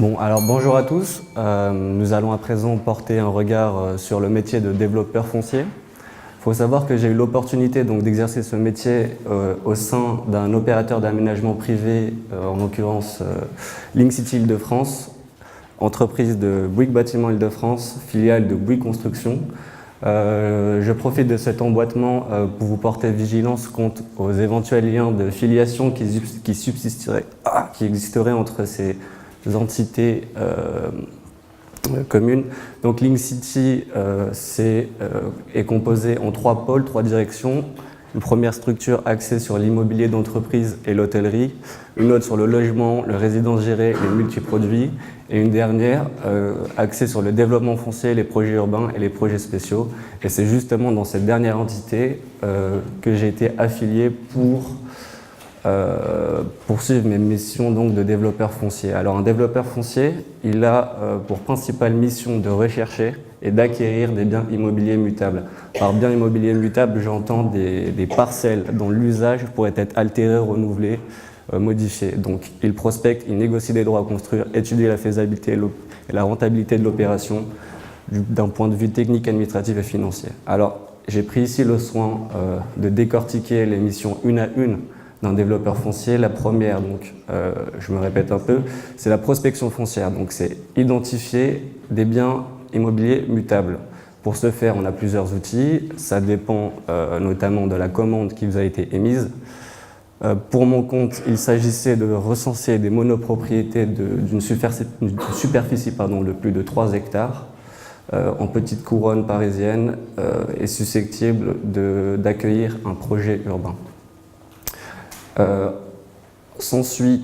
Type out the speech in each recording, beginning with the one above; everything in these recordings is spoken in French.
Bon, alors bonjour à tous. Nous allons à présent porter un regard sur le métier de développeur foncier. Il faut savoir que j'ai eu l'opportunité d'exercer ce métier au sein d'un opérateur d'aménagement privé, en l'occurrence Link City Île-de-France, entreprise de Bouygues Bâtiment Île-de-France, filiale de Bouygues Construction. Je profite de cet emboîtement pour vous porter vigilance quant aux éventuels liens de filiation qui existeraient entre ces entités communes. Donc Link City est composé en trois pôles, trois directions. Une première structure axée sur l'immobilier d'entreprise et l'hôtellerie, une autre sur le logement, le résidence gérée, les multiproduits, et une dernière axée sur le développement foncier, les projets urbains et les projets spéciaux. Et c'est justement dans cette dernière entité que j'ai été affilié pour poursuivre mes missions de développeur foncier. Alors un développeur foncier, il a pour principale mission de rechercher et d'acquérir des biens immobiliers mutables. Par biens immobiliers mutables, j'entends des parcelles dont l'usage pourrait être altéré, renouvelé, modifié. Donc il prospecte, il négocie des droits à construire, étudie la faisabilité et la rentabilité de l'opération d'un point de vue technique, administratif et financier. Alors j'ai pris ici le soin de décortiquer les missions une à une d'un développeur foncier. La première, je me répète un peu, c'est la prospection foncière. Donc c'est identifier des biens immobiliers mutables. Pour ce faire, on a plusieurs outils. Ça dépend notamment de la commande qui vous a été émise. Pour mon compte, il s'agissait de recenser des monopropriétés d'une superficie de plus de 3 hectares en petite couronne parisienne et susceptible d'accueillir un projet urbain. S'ensuit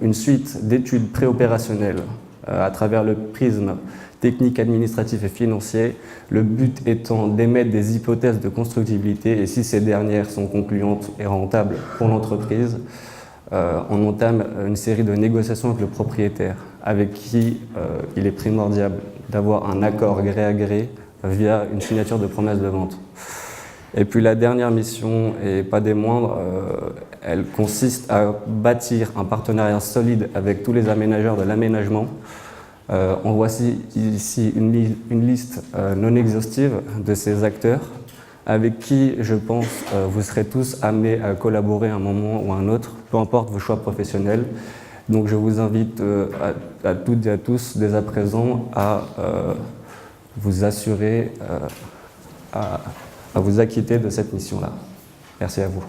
une suite d'études préopérationnelles à travers le prisme technique, administratif et financier, le but étant d'émettre des hypothèses de constructibilité et si ces dernières sont concluantes et rentables pour l'entreprise, on entame une série de négociations avec le propriétaire, avec qui il est primordial d'avoir un accord gré à gré via une signature de promesse de vente. Et puis la dernière mission, et pas des moindres, elle consiste à bâtir un partenariat solide avec tous les aménageurs de l'aménagement. On voit ici une liste non exhaustive de ces acteurs avec qui, je pense, vous serez tous amenés à collaborer à un moment ou à un autre, peu importe vos choix professionnels. Donc je vous invite à toutes et à tous, dès à présent, à vous assurer à vous acquitter de cette mission-là. Merci à vous.